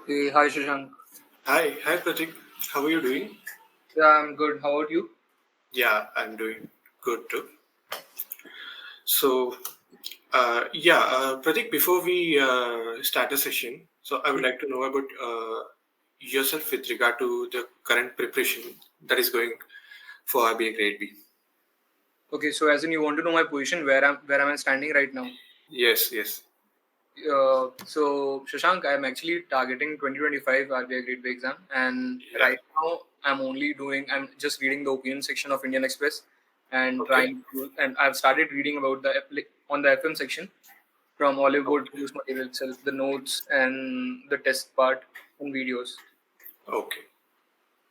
Hey, hi Shashank. Hi Pratik. How are you doing? Yeah, I'm good. How about you? Yeah, I'm doing good too. So, Pratik, before we start the session, so I would like to know about yourself with regard to the current preparation that is going for RBI Grade B. Okay, so as in you want to know my position, where am I standing right now? Yes, yes. So Shashank, I'm actually targeting 2025 RBI Grade B exam, and Yeah. right now I'm just reading the opinion section of Indian Express, and Okay. and I've started reading about on the FM section from Oliveboard Okay. course material itself, the notes and the test part and videos. Okay.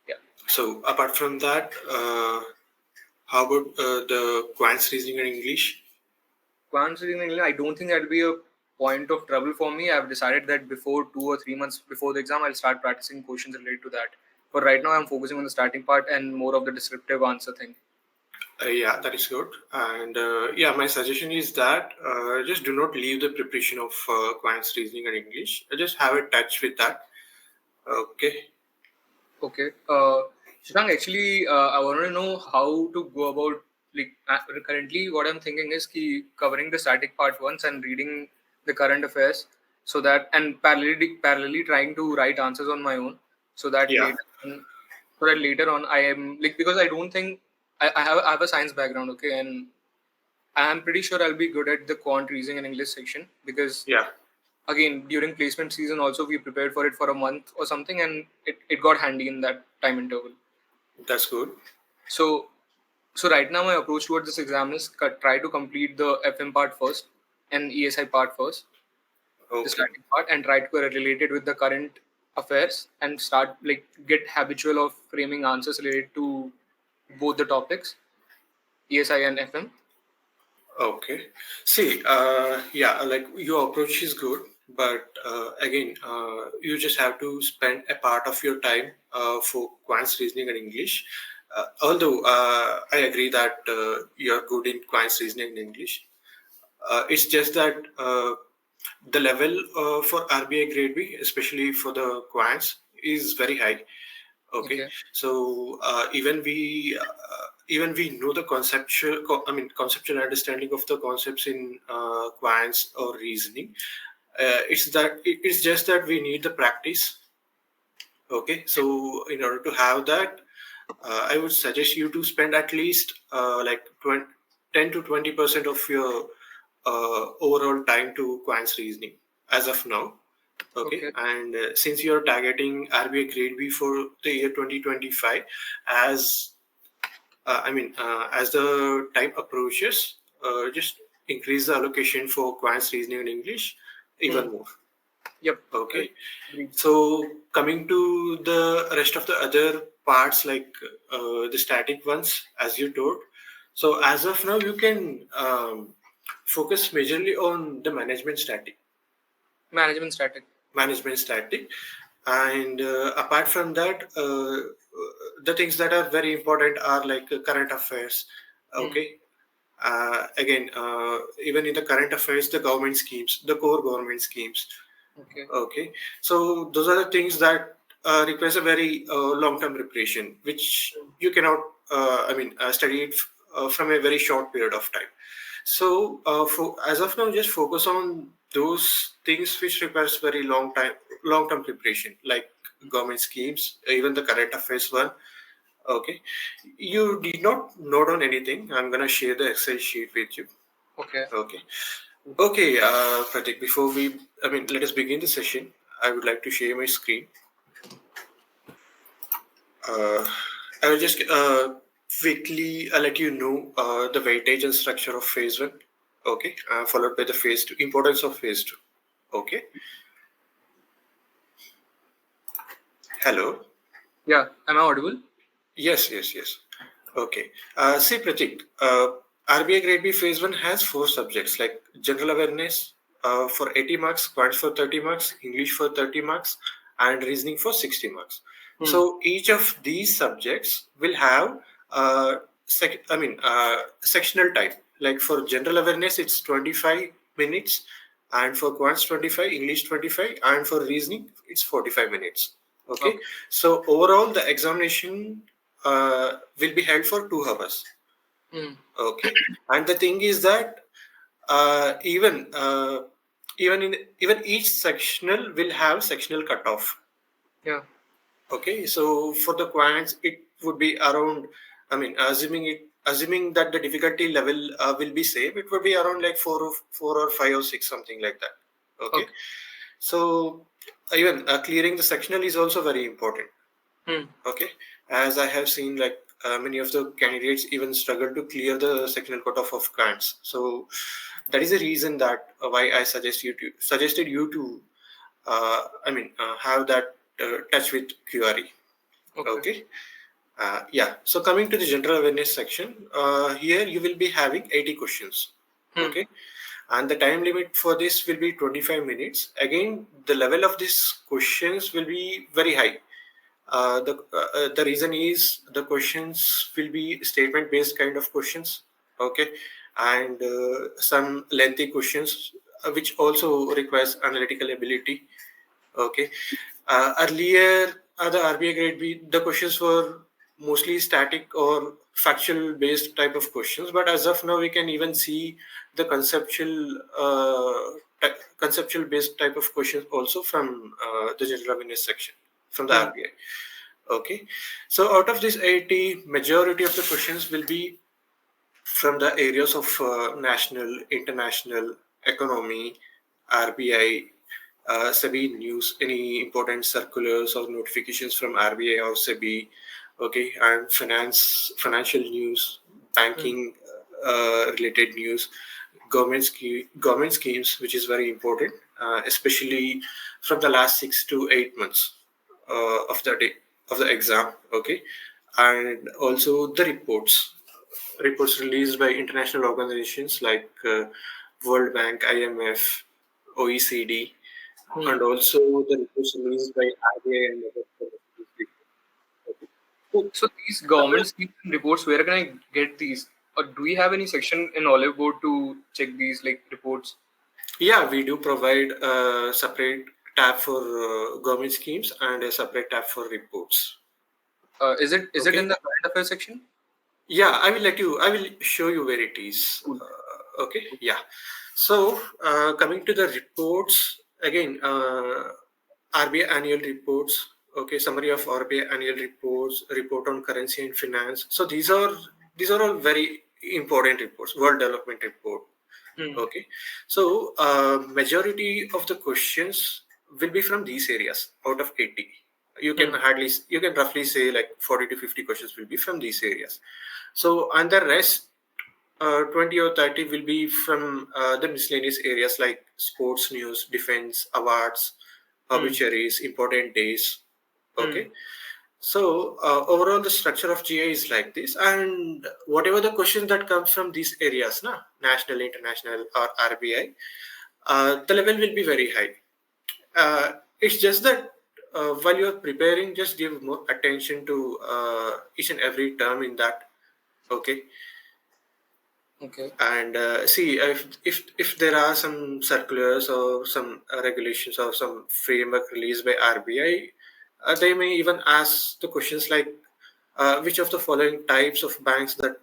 Yeah. So, apart from that, how about the quants reasoning and English? Considering I don't think that'll be a point of trouble for me. I've decided that before 2 or 3 months before the exam, I'll start practicing questions related to that. But right now, I'm focusing on the starting part and more of the descriptive answer thing. Yeah, that is good. And yeah, my suggestion is that just do not leave the preparation of quants reasoning and English. Just have a touch with that. Okay. Okay. Shashank, actually, I want to know how to go about currently what I'm thinking is covering the static part once and reading the current affairs so that and parallelly trying to write answers on my own so that Yeah. later on I am like because I don't think I have a science background, okay, and I'm pretty sure I'll be good at the quant reasoning and English section because Yeah. again during placement season also we prepared for it for a month or something and it got handy in that time interval. That's good. So so right now my approach towards this exam is try to complete the FM part first and ESI part first, the Okay. starting part, and try to relate it with the current affairs and start like get habitual of framing answers related to both the topics, ESI and FM. Okay. See, yeah, like your approach is good, but again, you just have to spend a part of your time for quants reasoning and English. Although I agree that you're good in quants reasoning and English, it's just that the level for RBI Grade B, especially for the quants, is very high. Okay, Okay. so even we know the conceptual understanding of the concepts in quants or reasoning. It's just that we need the practice. Okay, so in order to have that, I would suggest you to spend at least 10 to 20% of your overall time to quants reasoning as of now. Okay, Okay. and since you're targeting RBI Grade B for the year 2025, as as the time approaches, just increase the allocation for quants reasoning and English Hmm. even more. Yep. Okay, Agreed. so coming to the rest of the other parts, like the static ones, as you told. So as of now, you can focus majorly on the Management static. management static, and apart from that, the things that are very important are like current affairs. Hmm. Okay, again, even in the current affairs, the government schemes, the core government schemes. Okay. Okay, so those are the things that requires a very long-term preparation, which you cannot, study it from a very short period of time. So, as of now, just focus on those things which requires very long-term preparation, like government schemes, even the current affairs one. Okay, you did not note on anything. I'm gonna share the Excel sheet with you. Okay. Okay. Okay, Pratik, let us begin the session. I would like to share my screen. Uh, I will just quickly let you know the weightage and structure of phase one. Okay, followed by the phase two, importance of phase two. Okay, hello. Yeah. Am I audible? Yes, yes, yes. Okay. See, Pratik, RBI Grade B phase one has four subjects like general awareness for 80 marks, quants for 30 marks, English for 30 marks, and reasoning for 60 marks. Hmm. So each of these subjects will have sectional time. Like for general awareness, it's 25 minutes, and for quants 25, English 25, and for reasoning it's 45 minutes. Okay, Okay. so overall the examination will be held for 2 hours. Hmm. Okay, and the thing is that even even each sectional will have sectional cutoff. Yeah. Okay, so for the quants, it would be around. I mean, assuming that the difficulty level will be same, it would be around like 4 or 5 or 6, something like that. Okay, Okay. so even clearing the sectional is also very important. Hmm. Okay, as I have seen, like many of the candidates even struggle to clear the sectional cutoff of quants. So that is the reason that why I suggested you to have that touch with QRE. Okay. Okay. Yeah. So coming to the general awareness section, here you will be having 80 questions. Hmm. Okay. And the time limit for this will be 25 minutes. Again, the level of these questions will be very high. The reason is the questions will be statement based kind of questions. Okay. And some lengthy questions which also requires analytical ability. Okay. Earlier, the RBI Grade B, the questions were mostly static or factual based type of questions. But as of now, we can even see the conceptual based type of questions also from the general awareness section from the Hmm. RBI. Okay. So out of this 80, majority of the questions will be from the areas of national, international, economy, RBI, SEBI news, any important circulars or notifications from RBI or SEBI, okay, and financial news, Hmm. banking related news, government schemes, which is very important, especially from the last 6 to 8 months of the day of the exam, okay, and also the reports released by international organizations like World Bank, IMF, OECD, Hmm. and also the reports released by RBI and other authorities. So, So these government schemes and reports, where can I get these? Or do we have any section in Oliveboard to check these like reports? yeah, we do provide a separate tab for government schemes and a separate tab for reports. Is it in Okay. the current affairs section? Yeah, I will show you where it is. Cool. Okay. Yeah. So, coming to the reports, again, RBI annual reports, okay, summary of RBI annual reports, report on currency and finance. So these are all very important reports, World Development Report. Hmm. Okay, so majority of the questions will be from these areas out of 80. Hmm. You can roughly say like 40 to 50 questions will be from these areas. So and the rest 20 or 30 will be from the miscellaneous areas like sports news, defense, awards, Hmm. obituaries, important days. Hmm. Okay. So overall, the structure of GI is like this, and whatever the questions that comes from these areas, national, international, or RBI, the level will be very high. It's just that while you are preparing, just give more attention to each and every term in that. Okay, Okay. and see if there are some circulars or some regulations or some framework released by RBI, they may even ask the questions like which of the following types of banks that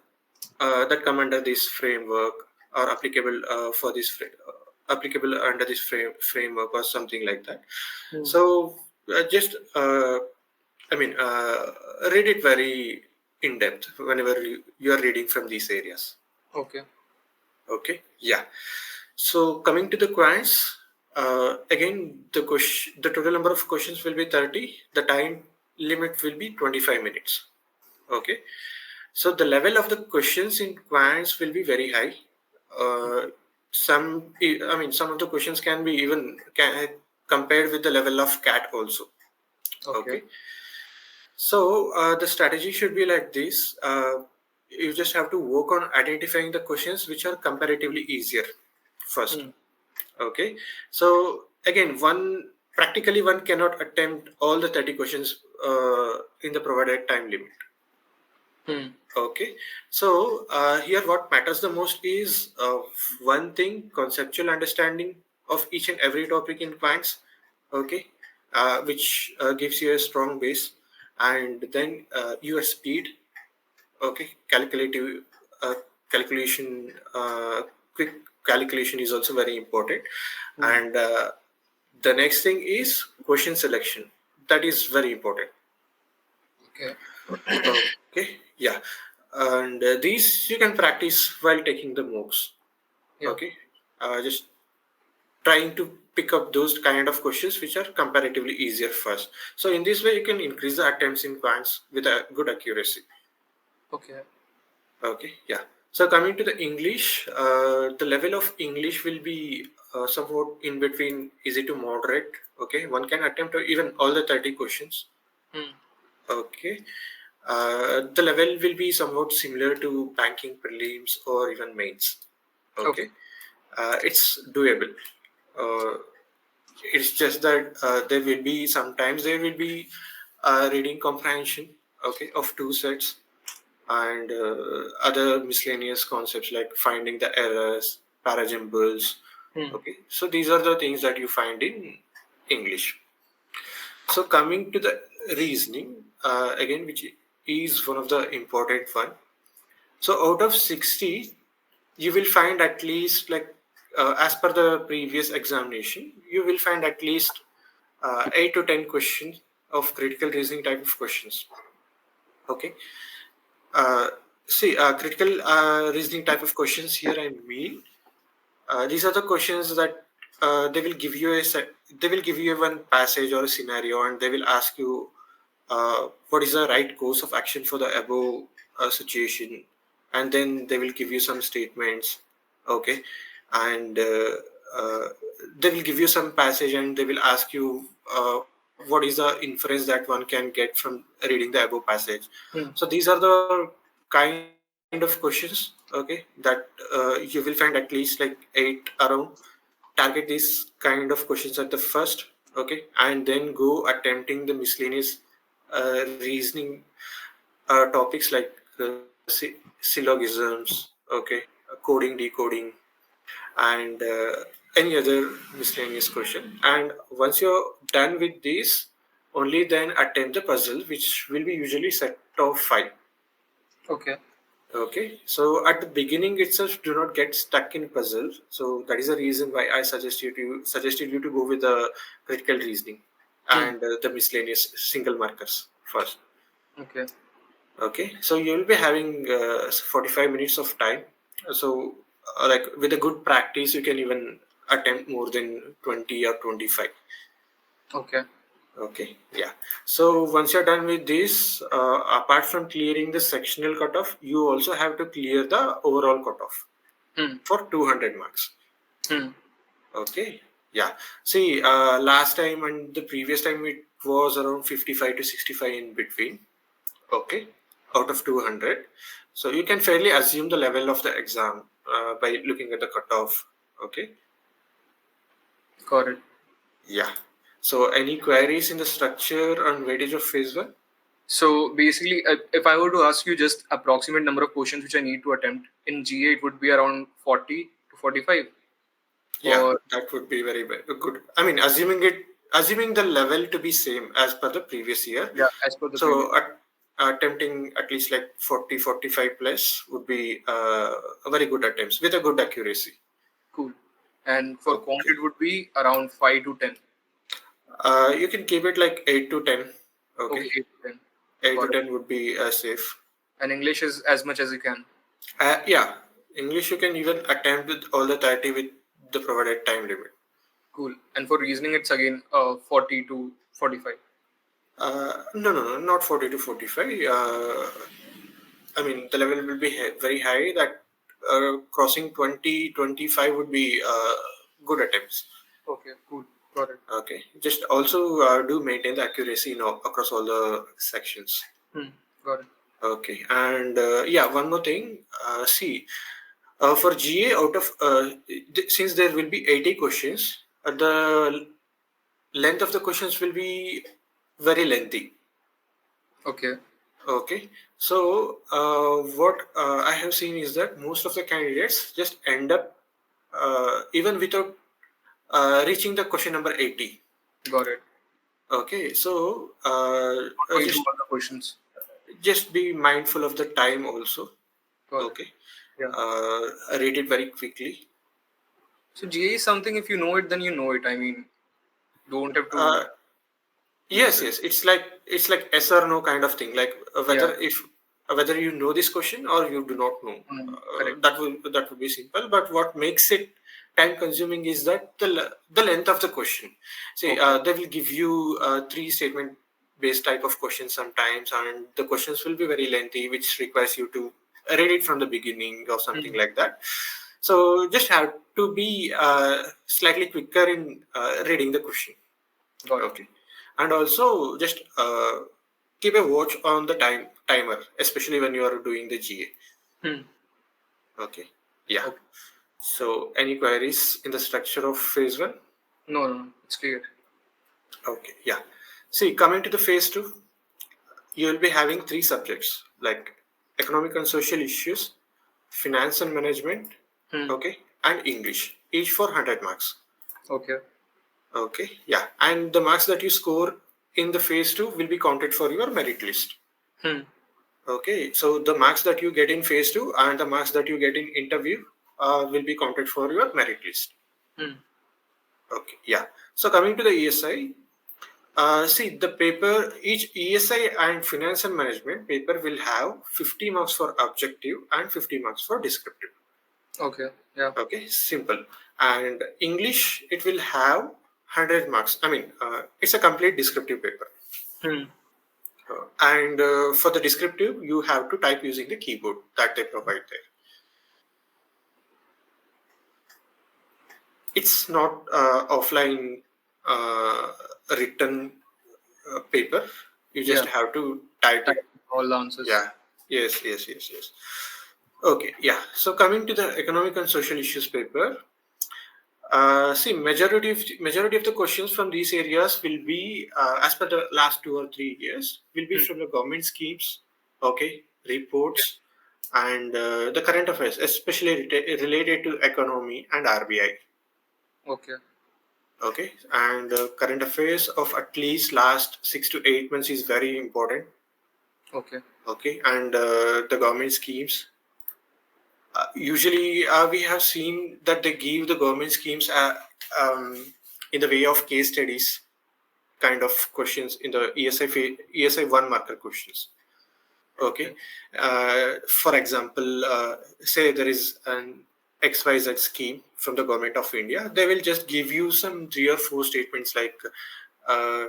come under this framework are applicable applicable under this framework or something like that. Hmm. So just read it very in depth whenever you are reading from these areas. Okay. Okay, yeah. So coming to the quants, again the total number of questions will be 30. The time limit will be 25 minutes. Okay, so the level of the questions in quants will be very high. Uh, some of the questions can be even compared with the level of cat also. Okay. Okay, so the strategy should be like this. You just have to work on identifying the questions which are comparatively easier first. Hmm. Okay, so again, one cannot attempt all the 30 questions in the provided time limit. Hmm. Okay, so here what matters the most is one thing, conceptual understanding. of each and every topic in quants, okay, which gives you a strong base, and then your speed, okay, uh, calculation, quick calculation is also very important, and the next thing is question selection. That is very important. Okay. Okay, yeah, and these you can practice while taking the MOOCs. Yeah. Okay, just trying to pick up those kind of questions which are comparatively easier first. So in this way, you can increase the attempts in quants with a good accuracy. Okay. Okay, yeah. So coming to the English, the level of English will be somewhat in between easy to moderate. Okay, one can attempt even all the 30 questions. Hmm. Okay, the level will be somewhat similar to banking prelims or even mains. Okay. Okay, it's doable. Uh, it's just that there will be sometimes there will be reading comprehension, okay, of two sets, and other miscellaneous concepts like finding the errors, parajumbles. Hmm. Okay, so these are the things that you find in English. So coming to the reasoning, again, which is one of the important one. So out of 60, you will find at least like as per the previous examination, you will find at least 8 to 10 questions of critical reasoning type of questions. Okay. Uh, See, critical reasoning type of questions here I mean, these are the questions that they will give you one passage or a scenario, and they will ask you what is the right course of action for the above situation, and then they will give you some statements, okay, and uh, they will give you some passage, and they will ask you what is the inference that one can get from reading the above passage. Hmm. So these are the kind of questions, okay, that you will find at least like 8 around. Target these kind of questions at the first, okay, and then go attempting the miscellaneous reasoning topics like syllogisms, okay, coding, decoding, and any other miscellaneous question. And once you're done with this, only then attempt the puzzle, which will be usually set of 5. Okay. Okay, so at the beginning itself, do not get stuck in puzzle. So that is the reason why I suggested you to go with the critical reasoning Hmm. and the miscellaneous single markers first. Okay. Okay, so you will be having 45 minutes of time. So like with a good practice, you can even attempt more than 20 or 25. Okay. Okay, yeah. So once you're done with this, apart from clearing the sectional cutoff, you also have to clear the overall cutoff Hmm. for 200 marks. Hmm. Okay, yeah. See, last time and the previous time it was around 55 to 65 in between. Okay, out of 200. So you can fairly assume the level of the exam by looking at the cutoff. Okay, Got it. yeah. So any queries in the structure and weightage of phase one? So basically, if I were to ask you just approximate number of questions which I need to attempt in GA, it would be around 40 to 45. Yeah, Or that would be very good. I mean, assuming the level to be same as per the previous year. yeah, as per the previous. So attempting at least like 40, 45 plus would be a very good attempts with a good accuracy. Cool. And for quant, Okay. it would be around 5 to 10. You can keep it like 8 to 10. Okay. Okay, 8 to 10. 8 to Got it. 10 would be safe. And English is as much as you can. Yeah, English you can even attempt with all the 30 with the provided time limit. Cool. And for reasoning, it's again 40 to 45. No, not 40 to 45. I mean, the level will be very high that crossing 20, 25 would be good attempts. Okay, cool. Got it. Okay, just also do maintain the accuracy across all the sections. Hmm. Got it. Okay, and yeah, one more thing. See, for GA, out of since there will be 80 questions, the length of the questions will be very lengthy. Okay. Okay, so what I have seen is that most of the candidates just end up even without reaching the question number 80. Got it. Okay, so Not going through just all the questions. be mindful of the time also. Got it. Okay, Yeah. read it very quickly. So GA is something, if you know it, then you know it. I mean, don't have to Uh, Yes, research. yes. It's like yes or no kind of thing. Like Yeah. whether you know this question or you do not know. Correct. That would be simple. But what makes it time consuming is that the length of the question. See, Okay. they will give you three statement based type of questions sometimes, and the questions will be very lengthy, which requires you to read it from the beginning or something Hmm. like that. So just have to be slightly quicker in reading the question. Got it. Okay, and also just keep a watch on the timer, especially when you are doing the GA. Hmm. Okay, yeah. Okay. So any queries in the structure of phase one? No, no, no. It's clear. Okay, yeah. See, coming to the phase two, you will be having three subjects like economic and social issues, finance and management, Hmm. okay, and English, each for 100 marks. Okay. Okay, yeah. And the marks that you score in the phase two will be counted for your merit list. Hmm. Okay, so the marks that you get in phase two and the marks that you get in interview will be counted for your merit list. Hmm. Okay, yeah. So coming to the ESI, see the paper, each ESI and finance and management paper will have 50 marks for objective and 50 marks for descriptive. Okay. Yeah. Okay, simple. And English, it will have 100 marks. I mean, it's a complete descriptive paper. Hmm. And for the descriptive, you have to type using the keyboard that they provide there. It's not offline written paper. You just Yeah. have to type it. Type all the answers. Yeah. Yes, yes, yes, yes. Okay, yeah. So coming to the economic and social issues paper, see, majority of the questions from these areas will be, as per the last 2 or 3 years, will be Hmm. from the government schemes, okay, Yeah. reports, and the current affairs, especially related to economy and RBI. Okay. Okay, and current affairs of at least last 6 to 8 months is very important. Okay. Okay, and the government schemes. Usually, we have seen that they give the government schemes in the way of case studies kind of questions in the ESI one marker questions. Okay. Okay, for example, say there is an XYZ scheme from the government of India. They will just give you some 3 or 4 statements like uh,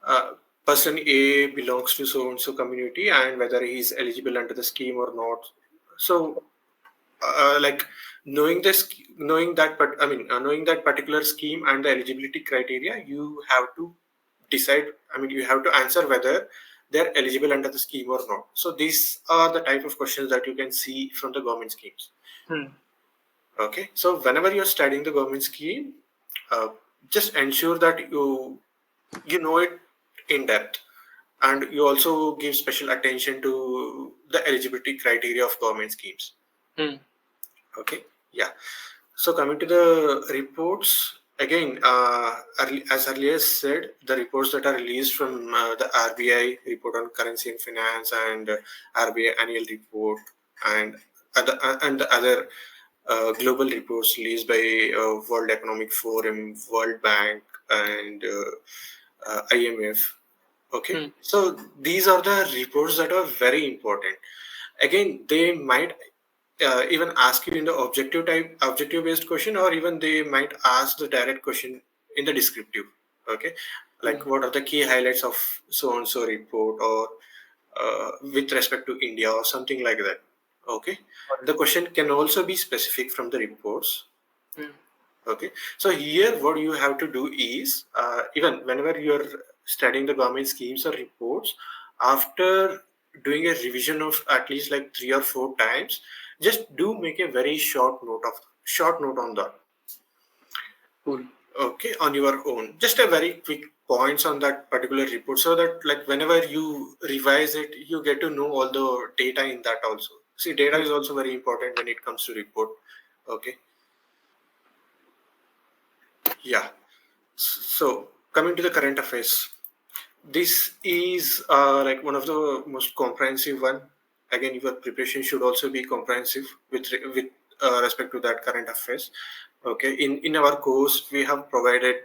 uh, person A belongs to so and so community and whether he is eligible under the scheme or not. So, like knowing that particular scheme and the eligibility criteria, you have to decide. I mean, you have to answer whether they're eligible under the scheme or not. So these are the type of questions that you can see from the government schemes. Hmm. Okay, so whenever you're studying the government scheme, uh, just ensure that you know it in depth, and you also give special attention to the eligibility criteria of government schemes. Hmm. Okay, yeah. So coming to the reports, again, as earlier said, the reports that are released from the RBI report on currency and finance and RBI annual report and the other global reports released by World Economic Forum, World Bank, and IMF. Okay, Hmm. so these are the reports that are very important. Again, they might even ask you in the objective based question, or even they might ask the direct question in the descriptive. Okay, Hmm. like what are the key highlights of so and so report, or with respect to India, or something like that. Okay, Got it. the question can also be specific from the reports. Hmm. Okay, so here what you have to do is, even whenever you're studying the government schemes or reports, after doing a revision of at least like 3 or 4 times, just do make a very short note on that. Cool. Okay, on your own, just a very quick points on that particular report, so that like whenever you revise it, you get to know all the data in that also. See, data Hmm. is also very important when it comes to report. Okay, Yeah. So coming to the current affairs, this is like one of the most comprehensive one. Again, your preparation should also be comprehensive with respect to that current affairs. Okay, in our course we have provided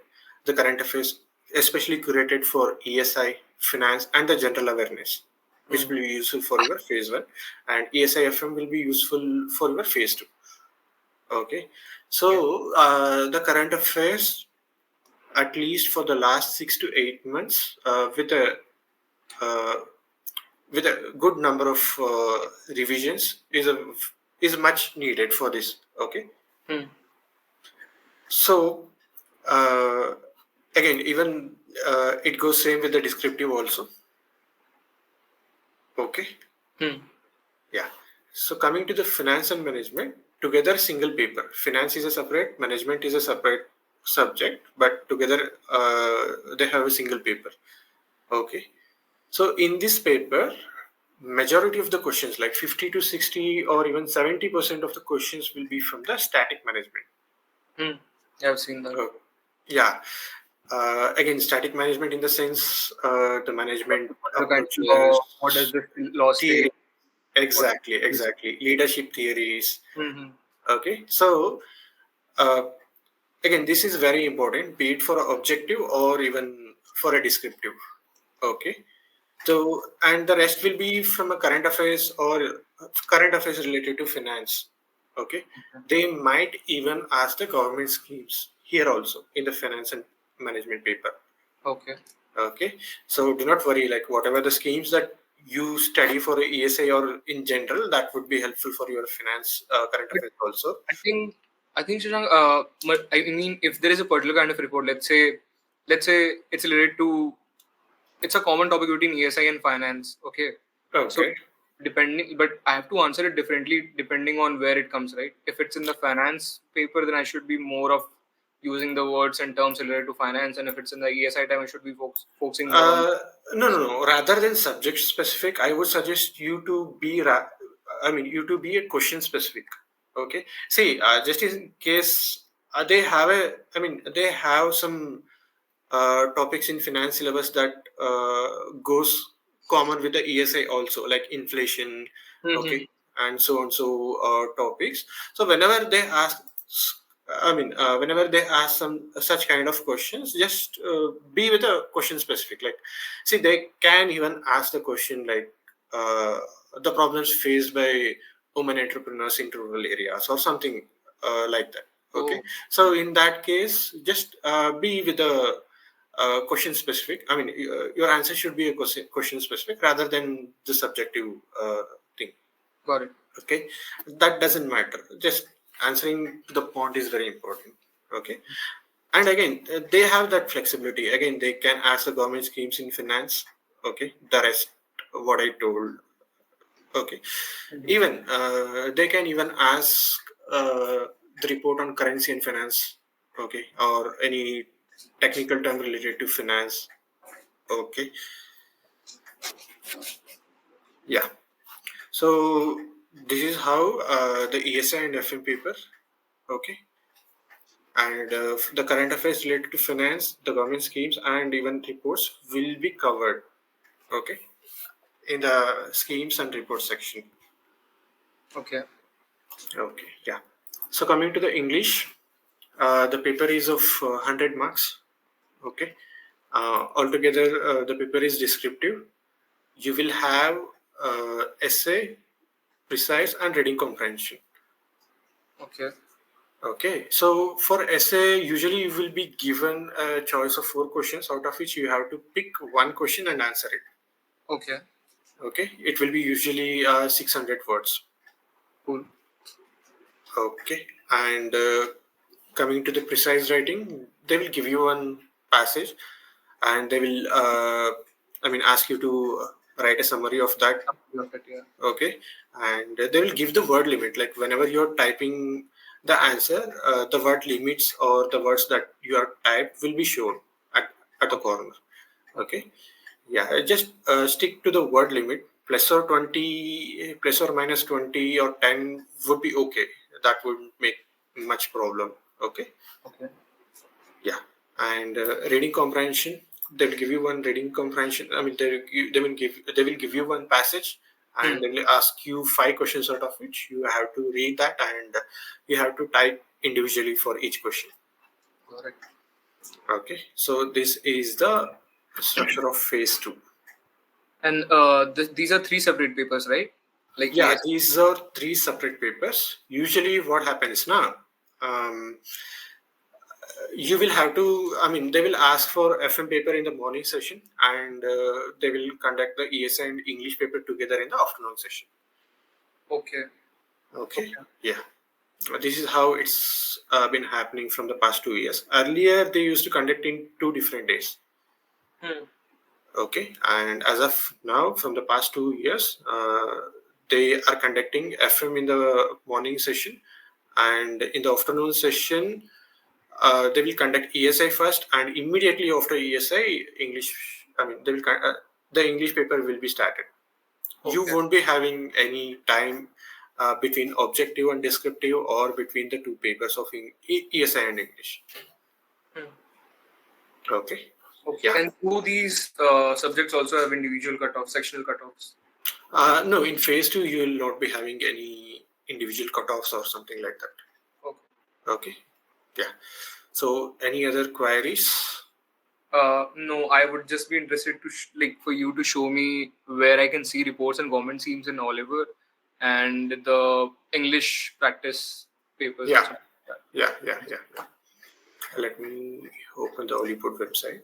the current affairs, especially curated for ESI, finance, and the general awareness, which Hmm. will be useful for your phase one, and ESI-FM will be useful for your phase two. Okay, Okay. so the current affairs, at least for the last 6 to 8 months, uh, with a good number of revisions is much needed for this. Okay, Hmm. so uh, again, even it goes same with the descriptive also. Okay, Hmm. yeah. So coming to the finance and management, together single paper. Finance is a separate, management is a separate subject, but together they have a single paper. Okay. So in this paper, majority of the questions, like 50 to 60 or even 70% of the questions will be from the static management. Hmm. I've seen that. Uh, yeah. Again, static management in the sense the management What are the kind of law? What does approaches, this law theory. state? What Exactly, is it? exactly. Leadership theories. Hmm. Okay. So uh, again, this is very important, be it for an objective or even for a descriptive. Okay. So, and the rest will be from a current affairs or current affairs related to finance. Okay. They might even ask the government schemes here also in the finance and management paper. Okay. Okay. So do not worry, like whatever the schemes that you study for a ESA or in general, that would be helpful for your finance current But affairs also. I think, Shashank, I mean, if there is a particular kind of report, let's say it's related to, it's a common topic between ESI and finance. Okay. So Okay. depending, but I have to answer it differently depending on where it comes, right? If it's in the finance paper, then I should be more of using the words and terms related to finance, and if it's in the ESI time, I should be focusing more on. No. Rather than subject specific, I would suggest you to be, you to be a question specific. Okay. See, just in case they have they have some topics in finance syllabus that goes common with the ESI also, like inflation, Mm-hmm. okay, and so on. So topics. So whenever they ask, whenever they ask some such kind of questions, just be with a question specific. Like, see, they can even ask the question like uh, the problems faced by women entrepreneurs in rural areas or something like that. Okay, Oh, so in that case, just be with the question specific. Your answer should be a question specific rather than the subjective thing. got it. Okay, that doesn't matter. Just answering to the point is very important. Okay, and again, they have that flexibility. Again, they can ask the government schemes in finance. Okay, the rest, what I told. Okay, Mhm. even they can even ask the report on currency and finance. Okay, or any technical term related to finance. Okay, yeah. So this is how the ESI and FM paper. Okay, and the current affairs related to finance, the government schemes, and even reports will be covered. Okay, in the schemes and reports section. Okay. Okay, yeah. So coming to the English, the paper is of 100 marks. Okay, altogether the paper is descriptive. You will have essay, precise, and reading comprehension. Okay. Okay, so for essay, usually you will be given a choice of 4 questions, out of which you have to pick one question and answer it. Okay. Okay, it will be usually 600 words. Cool. Okay, and coming to the precise writing, they will give you one passage, and they will, ask you to write a summary of that. Got it. Yeah. Okay, and they will give the word limit. Like whenever you're typing the answer, the word limits or the words that you are typed will be shown at the Okay. corner. Okay. Okay, yeah, just stick to the word limit. Plus or 20, plus or minus 20 or 10 would be okay. That wouldn't make much problem. Okay. Okay. Yeah, and reading comprehension. They'll give you one reading comprehension. I mean, they will give you one passage, and they will ask you 5 questions, out of which you have to read that, and you have to type individually for each question. Correct. Okay, so this is the structure of phase 2. And these are 3 separate papers, right? Like Yeah, yes. these are 3 separate papers. Usually, what happens now? Um, you will have to, I mean, they will ask for FM paper in the morning session, and they will conduct the ESI and English paper together in the afternoon session. Okay. Okay. Okay. Yeah. This is how it's been happening from the past 2 years. Earlier, they used to conduct in 2 different days. Okay. And as of now, from the past 2 years, they are conducting FM in the morning session, and in the afternoon session, they will conduct ESI first, and immediately after ESI, English. I mean, the English paper will be started. You Okay. won't be having any time between objective and descriptive, or between the 2 papers of ESI and English. Okay. Okay. Yeah. And do these subjects also have individual cutoffs, sectional cutoffs? No, in phase 2, you will not be having any individual cutoffs or something like that. Okay. Okay. Yeah. So, any other queries? No, I would just be interested to like for you to show me where I can see reports and government schemes in Oliver and the English practice papers Yeah. also. Yeah. Let me open the Oliveboard website.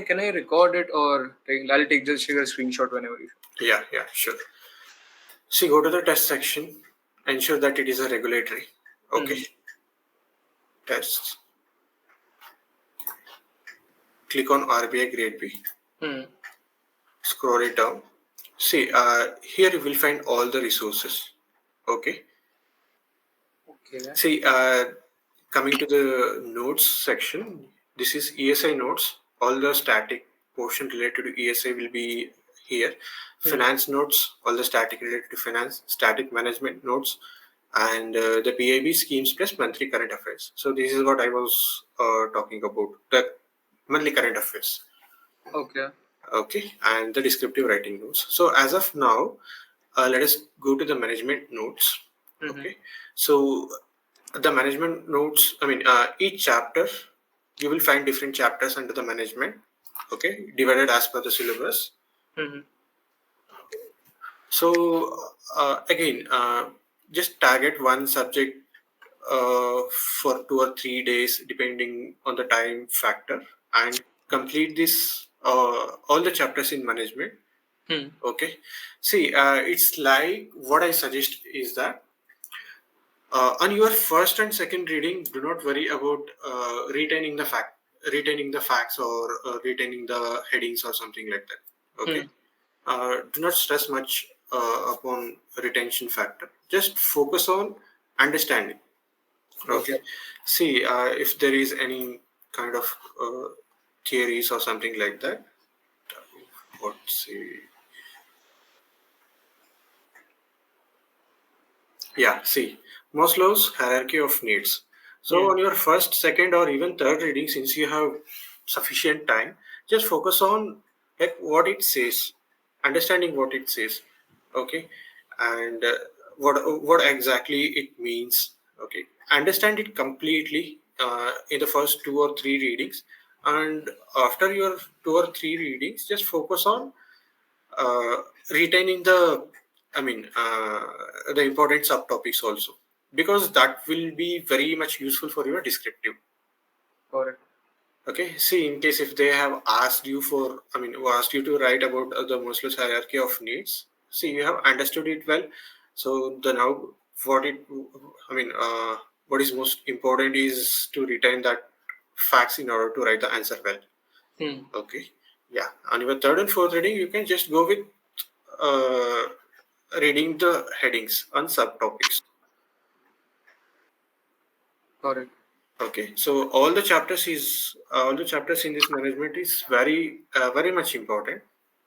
Can I record it, or I'll just take a screenshot whenever you show? Yeah, sure. See, go to the test section, ensure that it is a regulatory. Okay. Tests. Click on RBI Grade B. Scroll it down. See, here you will find all the resources. Okay. Okay. See, coming to the notes section, this is ESI notes. All the static portion related to ESI will be here. Finance notes, all the static related to finance, static management notes, and the PIB schemes plus monthly current affairs. So this is what I was talking about, the monthly current affairs. Okay. Okay, and the descriptive writing notes. So as of now, let us go to the management notes. Okay, so the management notes, I mean, each chapter, you will find different chapters under the management. Okay, divided as per the syllabus. So again, just target one subject for 2 or 3 days, depending on the time factor, and complete this all the chapters in management. Okay, see, it's like, what I suggest is that on your first and second reading, do not worry about retaining the facts, or retaining the headings or something like that. Okay, do not stress much upon retention factor. Just focus on understanding. Okay. See, if there is any kind of theories or something like that, let's see. Yeah, see, Maslow's hierarchy of needs. So, on your first, second, or even third reading, since you have sufficient time, just focus on like what it says, understanding what it says. Okay, and what exactly it means. Okay, understand it completely in the first 2 or 3 readings, and after your 2 or 3 readings, just focus on uh, retaining the, I mean, the important subtopics also, because that will be very much useful for your descriptive. Correct. Okay, see, in case if they have asked you for, I mean, asked you to write about the Maslow's hierarchy of needs, see, you have understood it well. So the now what it, I mean, what is most important is to retain that facts in order to write the answer well. Okay, yeah. On your third and fourth reading, you can just go with uh, reading the headings on subtopics. Correct. Okay, so all the chapters in this management is very much important.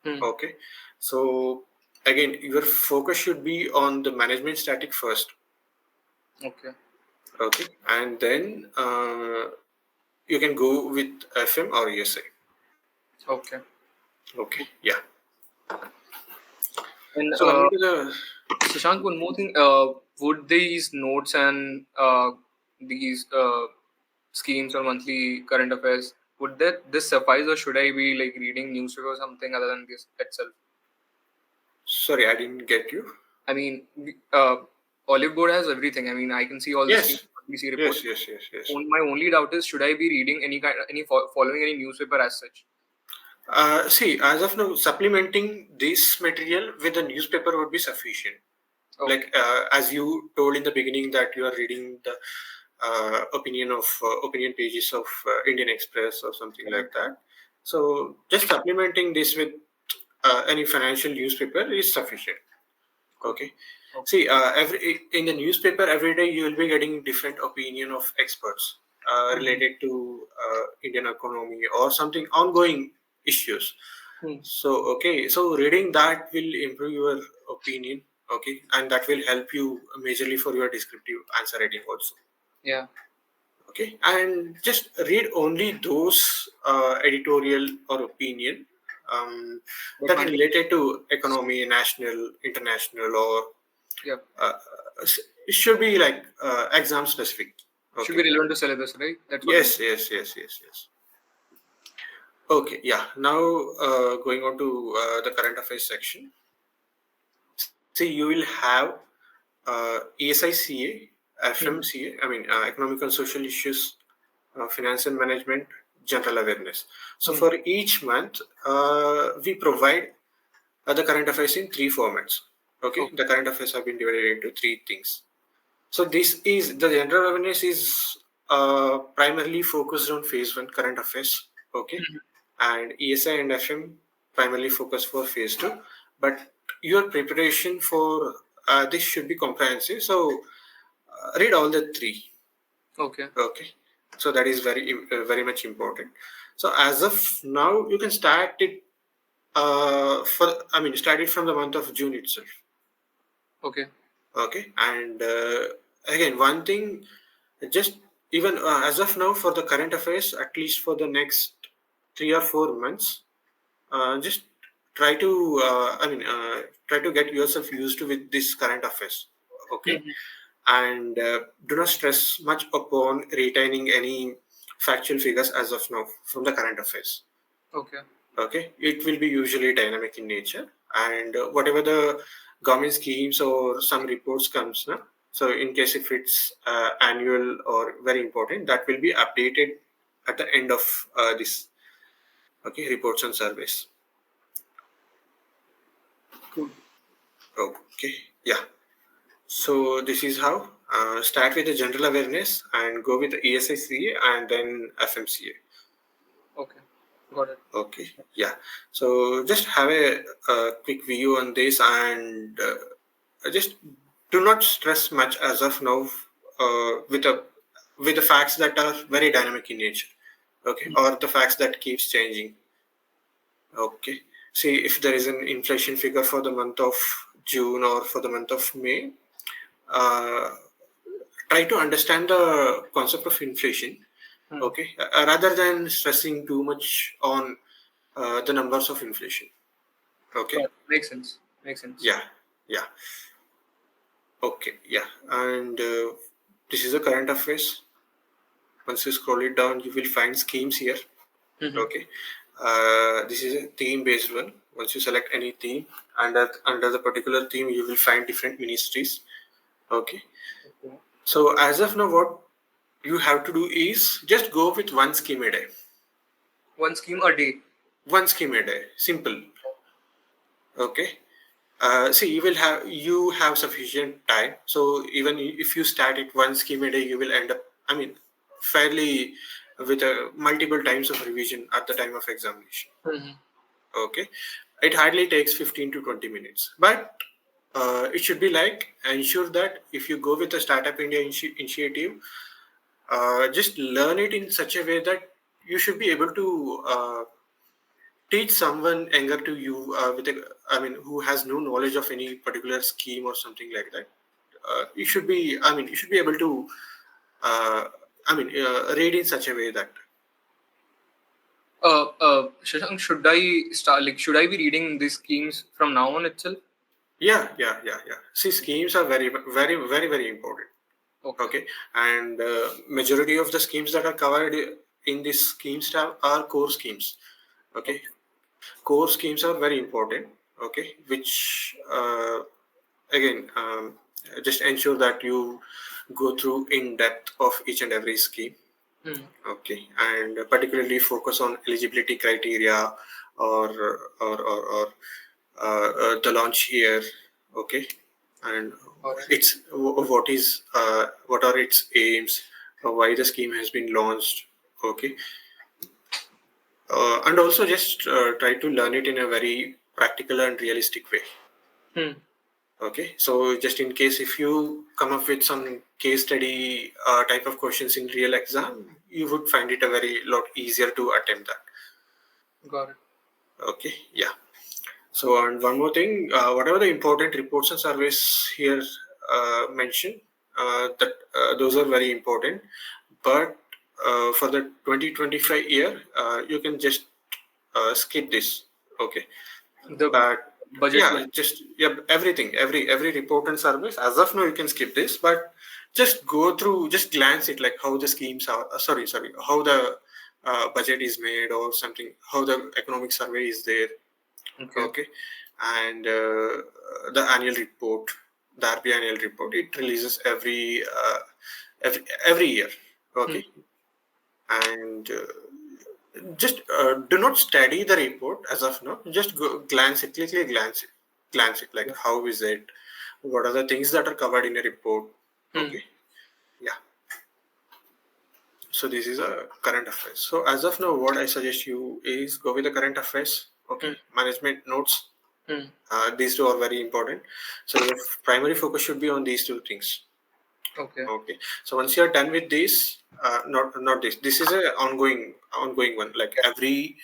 Okay, so again, your focus should be on the management static first. Okay. Okay, and then you can go with FM or ESI. Okay. Okay, yeah. And So coming to the Shashank, one more thing. Would these notes and these schemes or monthly current affairs, would that this suffice, or should I be like reading newspaper or something other than this itself? sorry, I didn't get you. I mean, Oliveboard has everything. I mean, I can see all the schemes, Yes, BC reports. yes, yes, yes, yes. My only doubt is, should I be reading following any newspaper as such? See, as of now, supplementing this material with the newspaper would be sufficient. Okay. Like as you told in the beginning that you are reading the opinion pages of Indian Express or something like that. So just supplementing this with any financial newspaper is sufficient. Cool. Okay. Okay. See, every in the newspaper every day you will be getting different opinion of experts related to Indian economy or something ongoing issues. So okay, so reading that will improve your opinion. Okay, and that will help you majorly for your descriptive answer writing also. Yeah. Okay, and just read only those editorial or opinion But that my related to economy, national, international, or yeah uh, it should be like exam specific. should be Okay. relevant to syllabus, right? That's what. Yes, yes, yes, yes, yes. Okay, yeah. Now going on to the current affairs section. See, you will have ESICA, FMCA. I mean, economic and social issues, finance and management, general awareness. So for each month, we provide the current affairs in three formats. Okay, the current affairs have been divided into three things. So this is the general awareness is primarily focused on phase one current affairs. Okay, and ESI and FM primarily focus for phase two, but your preparation for this should be comprehensive. So read all the three. Okay. Okay, so that is very much important. So as of now, you can start it start it from the month of June itself. Okay. Okay, and again, one thing, just even as of now for the current affairs, at least for the next 3 or 4 months, just try to try to get yourself used to with this current affairs. Okay, and do not stress much upon retaining any factual figures as of now from the current affairs. Okay. Okay, it will be usually dynamic in nature, and whatever the government schemes or some reports comes now, so in case if it's annual or very important, that will be updated at the end of this reports and surveys. Cool. Okay, yeah. So this is how start with the general awareness and go with the ESICA and then FMCA. Okay. Got it. Okay, yeah. So just have a quick view on this, and just do not stress much as of now with the facts that are very dynamic in nature. Okay, or the facts that keeps changing. Okay. See if there is an inflation figure for the month of June or for the month of May. Uh, Try to understand the concept of inflation. Okay, rather than stressing too much on the numbers of inflation. Okay. Makes sense. Makes sense. Yeah. Yeah. Okay. Yeah. And this is a current affairs. Once you scroll it down, you will find schemes here. Okay. This is a theme based one. Once you select any theme, under the particular theme, you will find different ministries. Okay. So as of now, what you have to do is just go with one scheme a day. One scheme a day. One scheme a day. Simple. Okay. See, you have sufficient time. So even if you start it one scheme a day, you will end up. I mean, fairly with multiple times of revision at the time of examination. Okay, it hardly takes 15 to 20 minutes, but it should be like ensure that if you go with the Startup India initiative, just learn it in such a way that you should be able to teach someone younger to you who has no knowledge of any particular scheme or something like that. You should be able to read in such a way that Shashank, should I start? Like, should I be reading these schemes from now on itself? Yeah. See, schemes are very important. Okay. Okay, and majority of the schemes that are covered in this schemes tab are core schemes. Okay, core schemes are very important. Okay, which again just ensure that you go through in depth of each and every scheme. Okay, and particularly focus on eligibility criteria or the launch year. Okay, and Alright. it's what are its aims, why the scheme has been launched. Okay, and also just try to learn it in a very practical and realistic way. Okay, so just in case if you come up with some case study type of questions in real exam, you would find it a very lot easier to attempt that. Got it. Okay, yeah. So, and one more thing, whatever the important reports and surveys here mentioned, that those are very important. But for the 2025 year, you can just skip this. Okay, The but budget yeah, one. just yeah, everything, every report and service. As of now, you can skip this, but just go through, just glance it, like how the schemes are. Sorry, how the budget is made or something, how the economic survey is there. Okay. Okay, and the annual report, the RBI annual report, it releases every year. Okay, and just do not study the report as of now. Just go glance it, quickly glance it. Like Yeah. how is it? What are the things that are covered in a report? Okay, yeah. So this is a current affairs. So as of now, what I suggest you is go with the current affairs. Okay, management notes. These two are very important. So your primary focus should be on these two things. Okay. Okay. So once you are done with this, not this. This is a ongoing one. Like every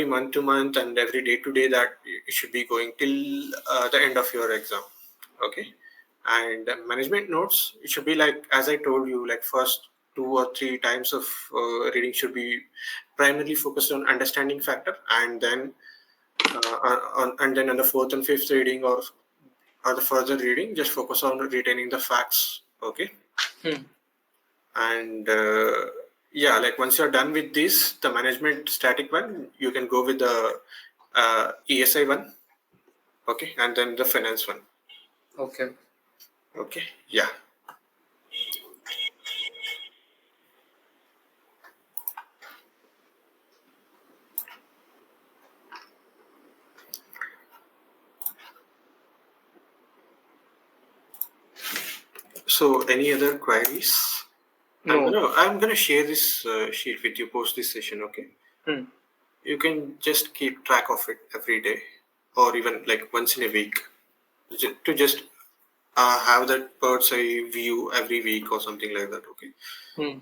month to month and every day to day, that it should be going till the end of your exam. Okay. And management notes, it should be like, as I told you, like first 2 or 3 times of reading should be primarily focused on understanding factor, and then on the fourth and fifth reading, or the further reading, just focus on retaining the facts. Okay. And yeah, like once you're done with this, the management static one, you can go with the ESI one. Okay, and then the finance one. Okay. Okay, yeah. So any other queries? No. I'm gonna share this sheet with you post this session. Okay, you can just keep track of it every day, or even like once in a week, to just have that bird's eye view every week or something like that. Okay.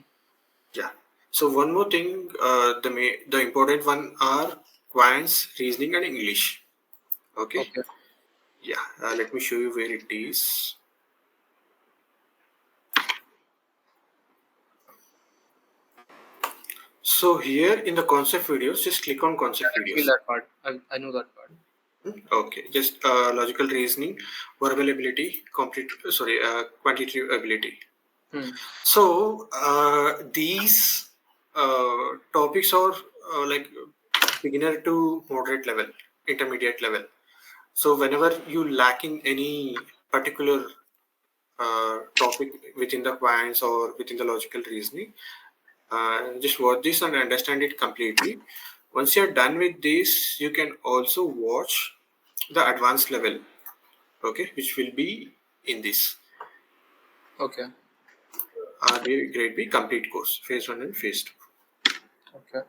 Yeah. So one more thing, the important one are quants, reasoning, and English. Okay. Okay. Yeah. Let me show you where it is. So here in the concept videos, just click on concept I feel videos. that part. I know that part. Okay. Just logical reasoning, verbal ability, quantitative ability. So these topics are like beginner to moderate level, intermediate level. So whenever you lack in any particular topic within the quants or within the logical reasoning, just watch this and understand it completely. Once you're done with this, you can also watch the advanced level, okay, which will be in this Okay. RBI Grade B complete course, phase 1 and phase 2. Okay.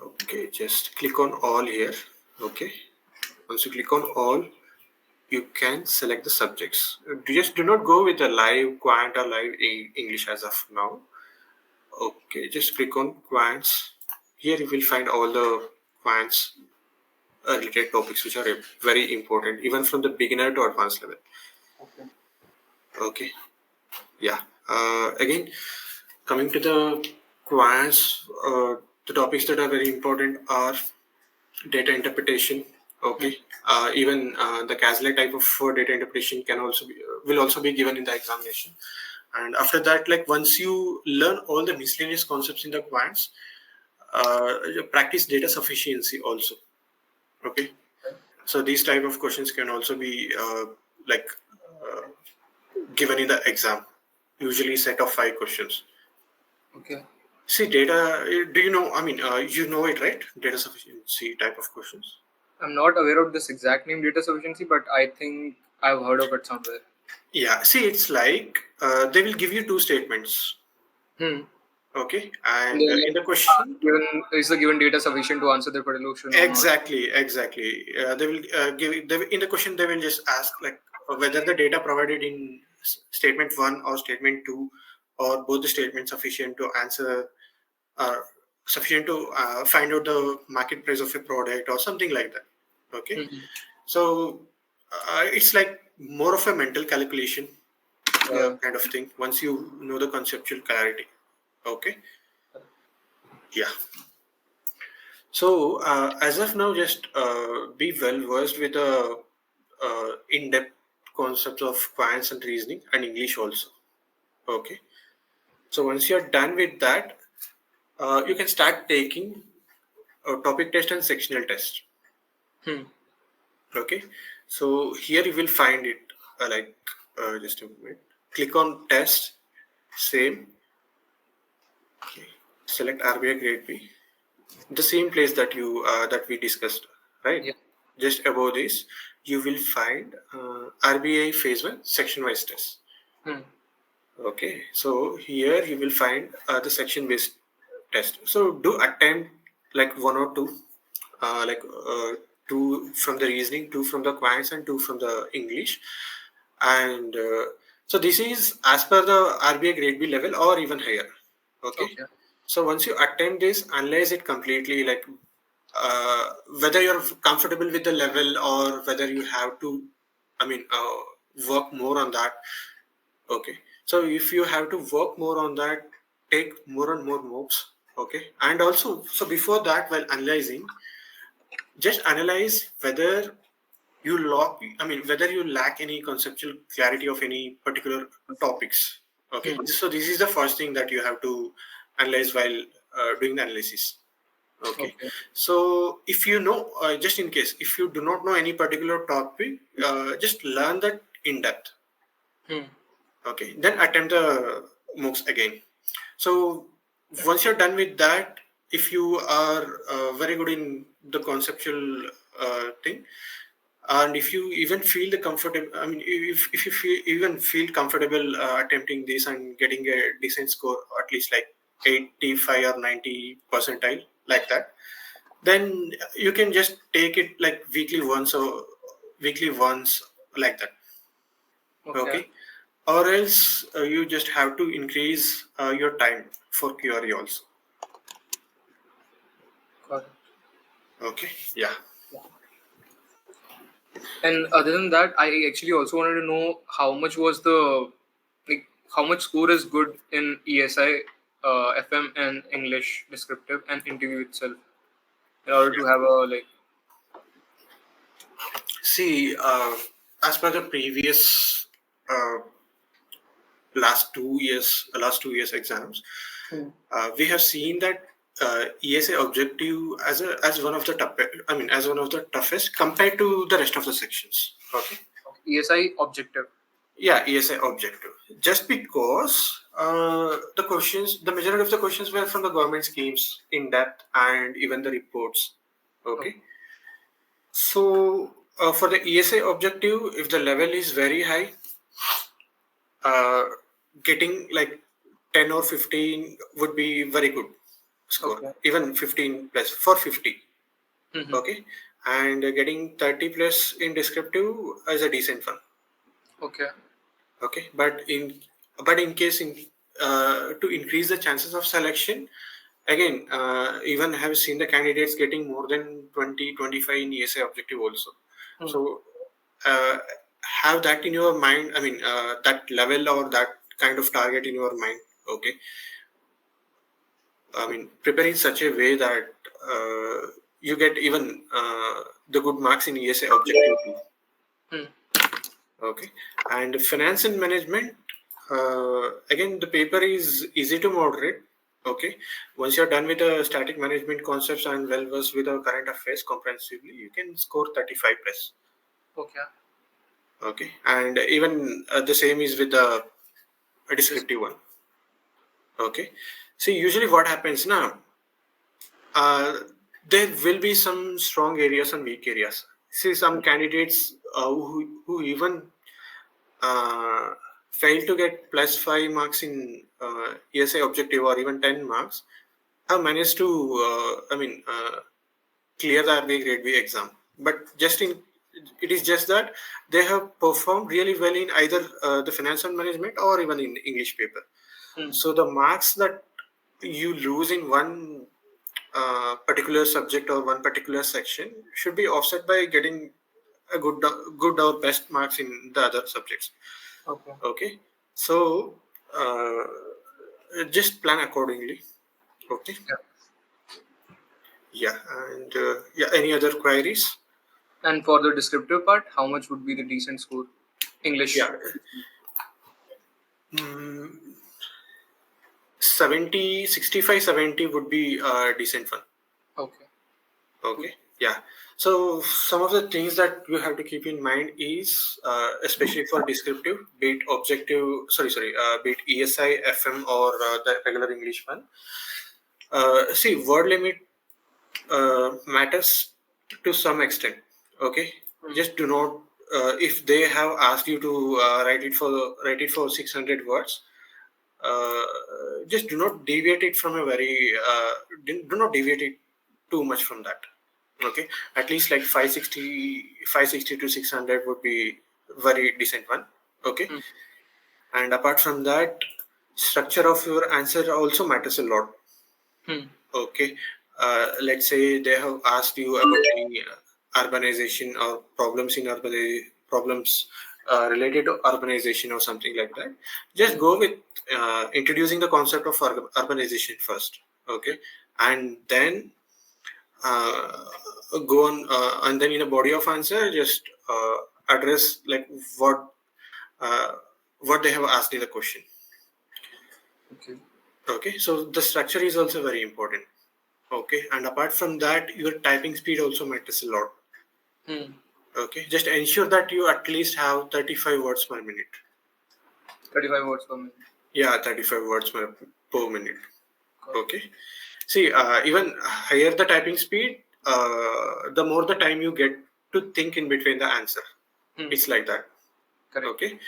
Okay, just click on all here. Okay, once you click on all, you can select the subjects. Just do not go with the live quant or live English as of now. Okay, just click on quants. Here you will find all the quants related topics which are very important, even from the beginner to advanced level. Okay. Okay, yeah. Again, coming to the quants, the topics that are very important are data interpretation. Okay. Even the Casley type of data interpretation can also be will also be given in the examination. And after that, like once you learn all the miscellaneous concepts in the quants, you practice data sufficiency also. Okay. So these type of questions can also be like uh, given in the exam. Usually, set of 5 questions. Okay. See, data. Do you know? I mean, you know it, right? Data sufficiency type of questions. I'm not aware of this exact name, data sufficiency, but I think I've heard of it somewhere. Yeah. See, it's like they will give you 2 statements. Hmm. Okay, And and then, in the question, given is the given data sufficient to answer the particular question or not? exactly. They will in the question they will just ask like whether the data provided in statement 1 or statement 2 or both the statements sufficient to answer sufficient to find out the market price of a product or something like that. Okay, Hmm. so it's like more of a mental calculation Yeah. kind of thing once you know the conceptual clarity. Okay, yeah. So as of now, just be well versed with the in-depth concepts of quants and reasoning and English also. Okay. So once you're done with that, you can start taking a topic test and sectional test. Hmm. Okay. So here you will find it like just a moment. Click on test, same. Okay. Select RBI Grade B. The same place that you that we discussed, right? Yeah. Just above this, you will find RBI Phase 1 section wise test. Hmm. Okay, so here you will find the section based test. So do attempt like 1 or 2, like 2 from the reasoning, 2 from the quants, and 2 from the English. And so this is as per the RBI Grade B level or even higher. Okay, Okay. so once you attempt this, analyze it completely, like whether you're comfortable with the level or whether you have to, I mean, work more on that. Okay, so if you have to work more on that, take more and more mocks. Okay, and also, so before that, while analyzing, just analyze whether you lock, I mean, whether you lack any conceptual clarity of any particular topics. Okay, Hmm. so this is the first thing that you have to analyze while doing the analysis. Okay, Okay. so if you know, just in case, if you do not know any particular topic, just learn that in depth. Hmm. Okay, then attempt the MOOCs again. So once you're done with that, if you are very good in the conceptual thing, and if you even feel the comfortable, I mean, if you feel even feel comfortable attempting this and getting a decent score, at least like 85 or 90 percentile, like that, then you can just take it like weekly once, like that. Okay. Okay, or else you just have to increase your time for QRE also. Got it. Okay, yeah. And other than that, I actually also wanted to know how much was the like how much score is good in ESI, FM, and English descriptive and interview itself in order to have a like. See, as per the previous uh, last 2 years exams, Hmm. we have seen that ESA objective as one of the toughest. I mean, as one of the toughest compared to the rest of the sections. Okay. ESI objective. Yeah, ESA objective. Just because the majority of the questions were from the government schemes in depth and even the reports. Okay. Okay. So for the ESA objective, if the level is very high, uh, getting like 10 or 15 would be very good score. Okay. Even 15 plus for 50. Hmm. Okay. And getting 30 plus in descriptive is a decent one. Okay. Okay, but in case in to increase the chances of selection, again, even have seen the candidates getting more than 20-25 in ESA objective also. Hmm. So uh, have that in your mind, I mean, that level or that kind of target in your mind. Okay, prepare in such a way that you get even the good marks in ESA objective too. Hmm. Okay, and finance and management. Again, the paper is easy to moderate. Okay, once you're done with the static management concepts and well versed with the current affairs comprehensively, you can score 35 plus. Okay. Okay, and even the same is with the descriptive one. Okay, see, usually what happens now, there will be some strong areas and weak areas. See, some candidates who even uh, fail to get plus 5 marks in ESI objective or even 10 marks have managed to, clear the RBI Grade B exam. But it is just that they have performed really well in either the finance and management or even in English paper. Hmm. So the marks that you lose in one particular subject or one particular section should be offset by getting a good or best marks in the other subjects. Okay. Okay, so uh, just plan accordingly. Okay, Yeah. yeah, and yeah, any other queries? And for the descriptive part, how much would be the decent score? English. Yeah, mm, 70, 65, 70 would be a decent one. Okay. Okay, yeah. So some of the things that you have to keep in mind is, especially for descriptive, be it objective, be it ESI, FM, or the regular English one. See, word limit matters to some extent. Okay, just do not. If they have asked you to write it for 600 words, uh, just do not deviate it from a very do not deviate it too much from that. Okay, at least like 560 to 600 would be very decent one. Okay, Hmm. and apart from that, structure of your answer also matters a lot. Hmm. Okay, let's say they have asked you about any urbanization or problems related to urbanization or something like that. Just go with introducing the concept of urbanization first. Okay, and then uh, go on, and then in a body of answer, just address like uh, what they have asked in the question. Okay. Okay, so the structure is also very important. Okay, and apart from that, your typing speed also matters a lot. Hmm. Okay, just ensure that you at least have 35 words per minute. 35 words per minute. Yeah, 35 words per minute. Got it. Okay, see, even higher the typing speed, the more the time you get to think in between the answer. Hmm. It's like that. Correct. Okay,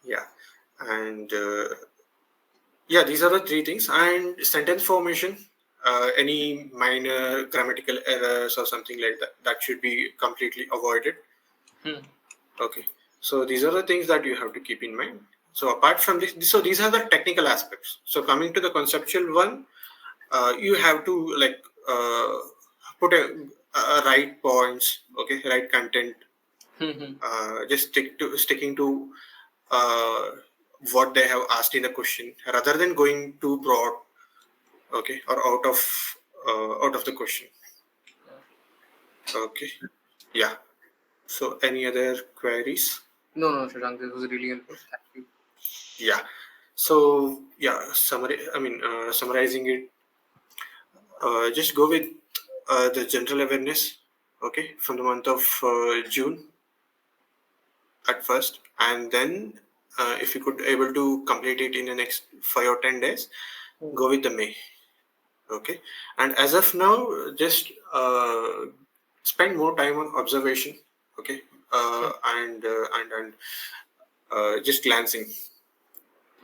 yeah, and yeah, these are the three things. And sentence formation, any minor grammatical errors or something like that, that should be completely avoided. Hmm. Okay, so these are the things that you have to keep in mind. So apart from this, so these are the technical aspects. So coming to the conceptual one, you have to like put a right points, okay, right content. Hmm. Hmm. Just sticking to uh, what they have asked in the question, rather than going too broad, okay, or out of the question. Okay, yeah. So any other queries? No, no, Shashank, this was really helpful. Thank you. Yeah. So yeah, summarizing it, just go with the general awareness, okay, from the month of June at first, and then if you could able to complete it in the next 5 or 10 days, Hmm. go with the May, okay. And as of now, just spend more time on observation, okay, Hmm. and just glancing,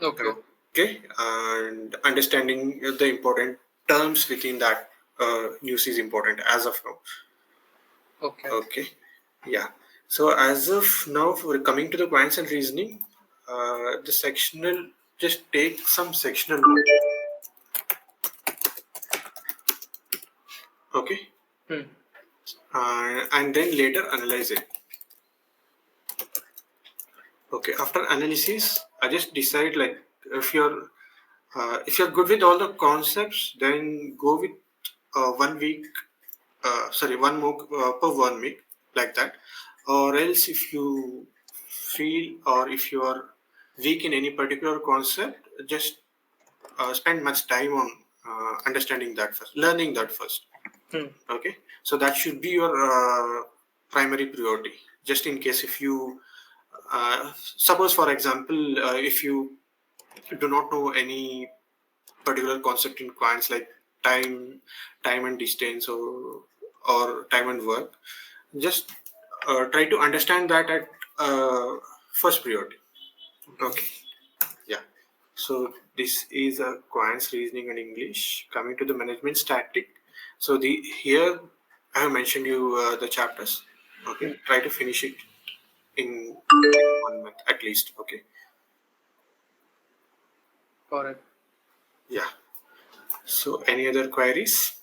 Okay. okay, and understanding the important terms within that news is important as of now. Okay. Okay, yeah. So as of now, for coming to the quants and reasoning, the sectional, just take some sectional note, okay, Hmm. and then later analyze it. Okay, after analysis, I just decide like if you're If you're good with all the concepts, then go with 1 week. One mock per 1 week, like that. Or else, if you feel or if you are weak in any particular concept, just spend much time on understanding that first, learning that first. Okay, so that should be your primary priority. Just in case if you suppose, for example, if you do not know any particular concept in quants like time and distance, or time and work, just try to understand that at first priority. Okay, yeah. So this is a quants reasoning and English. Coming to the management static, so the here I have mentioned you the chapters. Okay, try to finish it in 1 month at least. Okay, Correct. yeah. So any other queries?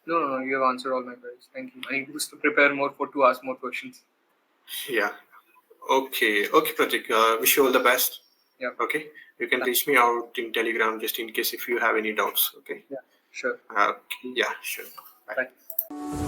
No, you have answered all my queries. Thank you. I need to prepare more to ask more questions. Yeah. Okay, Pratik. Wish you all the best. Yeah. Okay. You can reach me out in Telegram just in case if you have any doubts. Okay. Yeah. Sure. Yeah, sure. Bye. Bye.